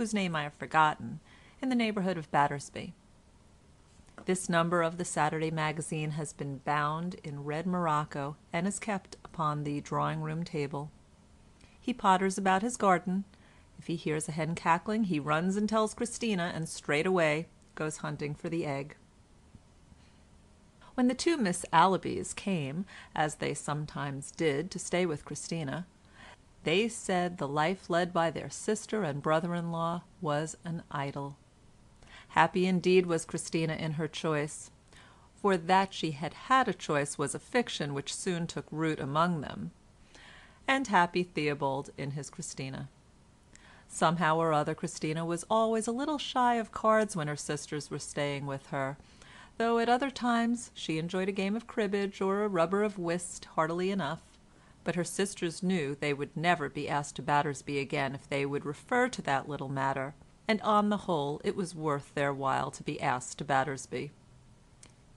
whose name I have forgotten, in the neighborhood of Battersby. This number of the Saturday magazine has been bound in red morocco and is kept upon the drawing-room table. He potters about his garden. If he hears a hen cackling, he runs and tells Christina, and straightway goes hunting for the egg. When the two Miss Allabys came, as they sometimes did, to stay with Christina, they said the life led by their sister and brother-in-law was an idyll. Happy indeed was Christina in her choice, for that she had had a choice was a fiction which soon took root among them, and happy Theobald in his Christina. Somehow or other Christina was always a little shy of cards when her sisters were staying with her, though at other times she enjoyed a game of cribbage or a rubber of whist heartily enough, but her sisters knew they would never be asked to Battersby again if they would refer to that little matter, and on the whole it was worth their while to be asked to Battersby.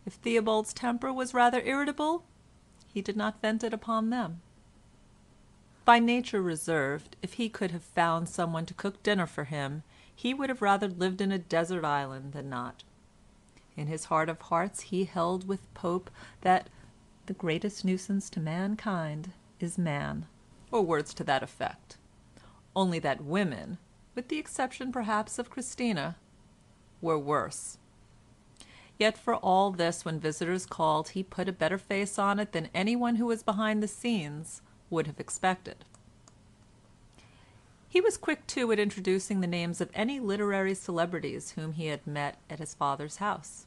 If Theobald's temper was rather irritable, he did not vent it upon them. By nature reserved, if he could have found someone to cook dinner for him, he would have rather lived in a desert island than not. In his heart of hearts he held with Pope that the greatest nuisance to mankind is man, or words to that effect, only that women, with the exception perhaps of Christina, were worse. Yet for all this, when visitors called, he put a better face on it than anyone who was behind the scenes would have expected. He was quick, too, at introducing the names of any literary celebrities whom he had met at his father's house,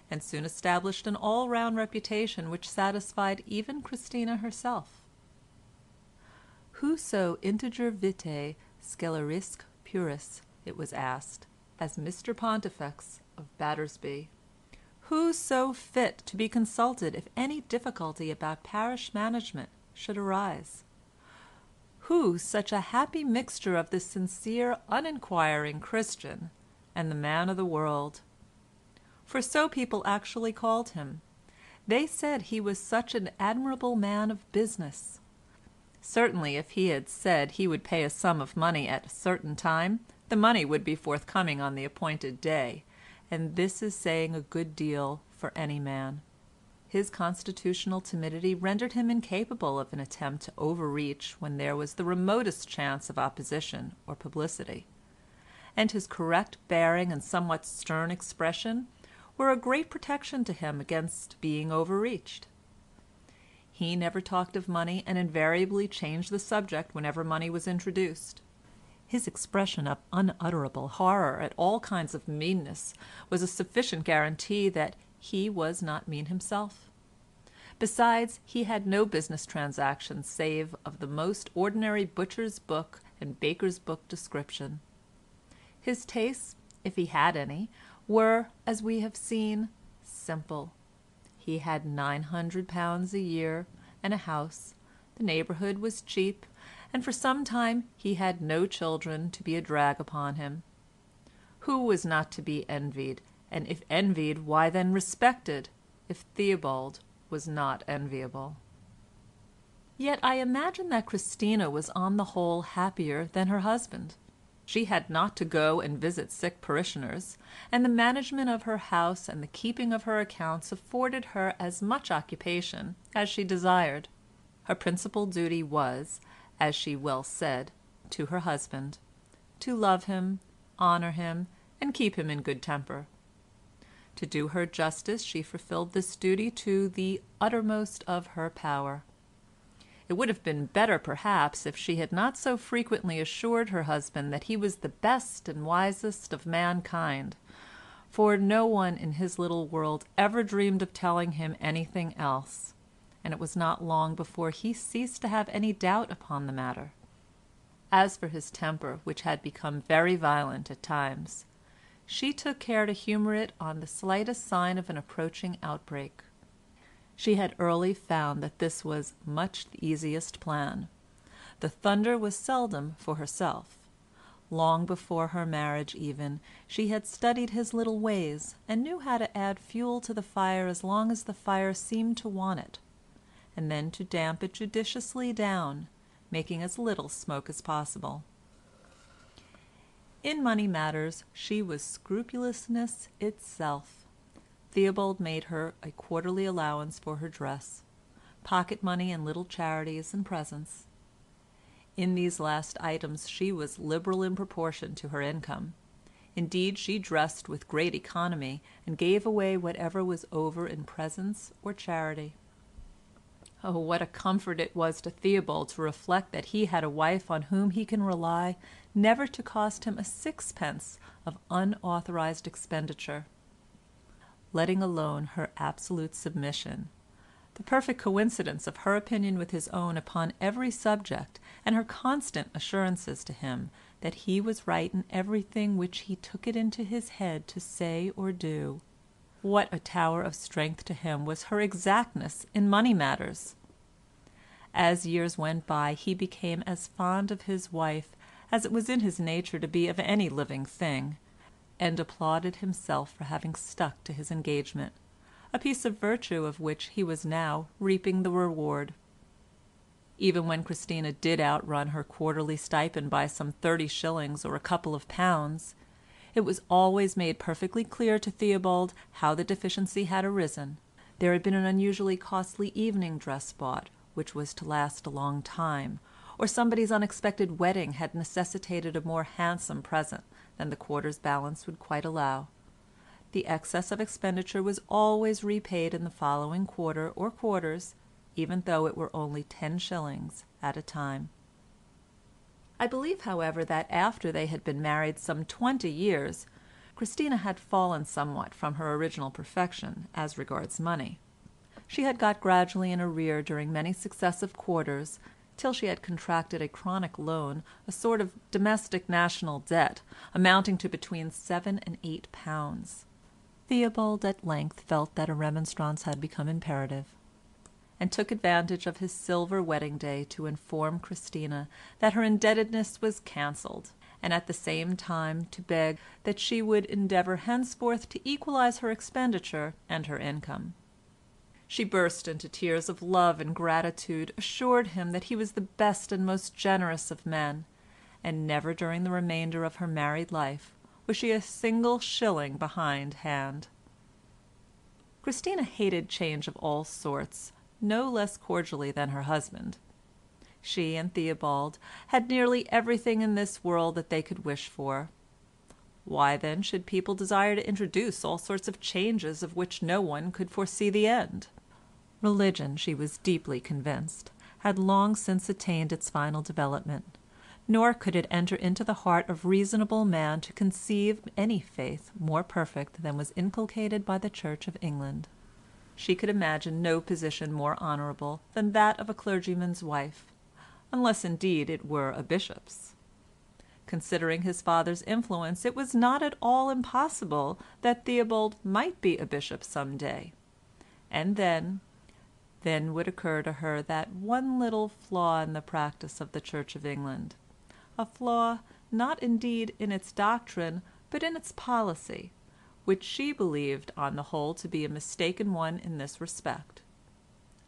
and soon established an all-round reputation which satisfied even Christina herself. Whoso integer vitae scelerisque puris, it was asked, as Mr. Pontifex of Battersby? Who so fit to be consulted if any difficulty about parish management should arise? Who such a happy mixture of the sincere, uninquiring Christian and the man of the world? For so people actually called him. They said he was such an admirable man of business. Certainly if he had said he would pay a sum of money at a certain time, the money would be forthcoming on the appointed day, and this is saying a good deal for any man. His constitutional timidity rendered him incapable of an attempt to overreach when there was the remotest chance of opposition or publicity, and his correct bearing and somewhat stern expression were a great protection to him against being overreached. He never talked of money, and invariably changed the subject whenever money was introduced. His expression of unutterable horror at all kinds of meanness was a sufficient guarantee that he was not mean himself. Besides, he had no business transactions save of the most ordinary butcher's book and baker's book description. His tastes, if he had any, were, as we have seen, simple. He had £900 a year and a house, the neighborhood was cheap, and for some time he had no children to be a drag upon him. Who was not to be envied, and if envied, why then respected, if Theobald was not enviable? Yet I imagine that Christina was on the whole happier than her husband. She had not to go and visit sick parishioners, and the management of her house and the keeping of her accounts afforded her as much occupation as she desired. Her principal duty was, as she well said, to her husband, to love him, honor him, and keep him in good temper. To do her justice, she fulfilled this duty to the uttermost of her power. It would have been better, perhaps, if she had not so frequently assured her husband that he was the best and wisest of mankind, for no one in his little world ever dreamed of telling him anything else, and it was not long before he ceased to have any doubt upon the matter. As for his temper, which had become very violent at times, she took care to humour it on the slightest sign of an approaching outbreak. She had early found that this was much the easiest plan. The thunder was seldom for herself. Long before her marriage even, she had studied his little ways, and knew how to add fuel to the fire as long as the fire seemed to want it, and then to damp it judiciously down, making as little smoke as possible. In money matters she was scrupulousness itself. Theobald made her a quarterly allowance for her dress, pocket money and little charities and presents. In these last items she was liberal in proportion to her income. Indeed, she dressed with great economy, and gave away whatever was over in presents or charity. Oh, what a comfort it was to Theobald to reflect that he had a wife on whom he can rely never to cost him a sixpence of unauthorized expenditure. Letting alone her absolute submission, the perfect coincidence of her opinion with his own upon every subject, and her constant assurances to him that he was right in everything which he took it into his head to say or do. What a tower of strength to him was her exactness in money matters! As years went by he became as fond of his wife as it was in his nature to be of any living thing, and applauded himself for having stuck to his engagement, a piece of virtue of which he was now reaping the reward. Even when Christina did outrun her quarterly stipend by some 30 shillings or a couple of pounds, it was always made perfectly clear to Theobald how the deficiency had arisen. There had been an unusually costly evening dress bought, which was to last a long time, or somebody's unexpected wedding had necessitated a more handsome present than the quarter's balance would quite allow. The excess of expenditure was always repaid in the following quarter or quarters, even though it were only 10 shillings at a time. I believe, however, that after they had been married some 20 years, Christina had fallen somewhat from her original perfection as regards money. She had got gradually in arrear during many successive quarters, till she had contracted a chronic loan, a sort of domestic national debt, amounting to between £7 and £8. Theobald at length felt that a remonstrance had become imperative, and took advantage of his silver wedding day to inform Christina that her indebtedness was cancelled, and at the same time to beg that she would endeavour henceforth to equalize her expenditure and her income. She burst into tears of love and gratitude, assured him that he was the best and most generous of men, and never during the remainder of her married life was she a single shilling behind hand. Christina hated change of all sorts no less cordially than her husband. She and Theobald had nearly everything in this world that they could wish for. Why then should people desire to introduce all sorts of changes of which no one could foresee the end? Religion, she was deeply convinced, had long since attained its final development, nor could it enter into the heart of reasonable man to conceive any faith more perfect than was inculcated by the Church of England. She could imagine no position more honourable than that of a clergyman's wife, unless indeed it were a bishop's. Considering his father's influence, it was not at all impossible that Theobald might be a bishop some day, and then would occur to her that one little flaw in the practice of the Church of England, a flaw not indeed in its doctrine but in its policy, which she believed on the whole to be a mistaken one in this respect.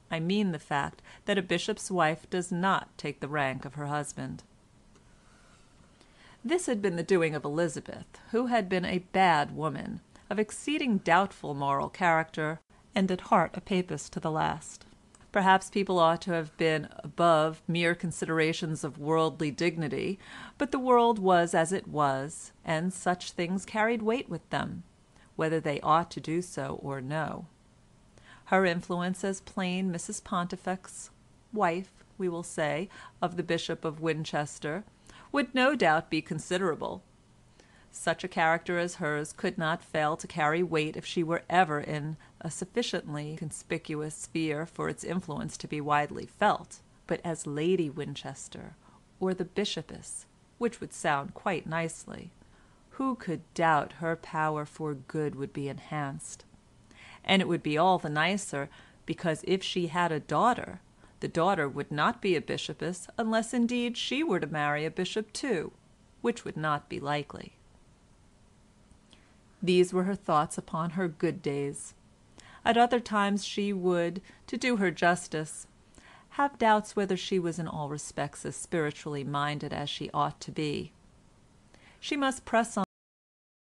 I mean the fact that a bishop's wife does not take the rank of her husband. This had been the doing of Elizabeth, who had been a bad woman, of exceeding doubtful moral character, and at heart a papist to the last. Perhaps people ought to have been above mere considerations of worldly dignity, but the world was as it was, and such things carried weight with them, whether they ought to do so or no. Her influence as plain Mrs. Pontifex, wife, we will say, of the Bishop of Winchester, would no doubt be considerable. Such a character as hers could not fail to carry weight if she were ever in a sufficiently conspicuous sphere for its influence to be widely felt, but as Lady Winchester, or the bishopess, which would sound quite nicely, who could doubt her power for good would be enhanced? And it would be all the nicer because if she had a daughter, the daughter would not be a bishopess unless indeed she were to marry a bishop too, which would not be likely. These were her thoughts upon her good days. At other times she would, to do her justice, have doubts whether she was in all respects as spiritually minded as she ought to be. She must press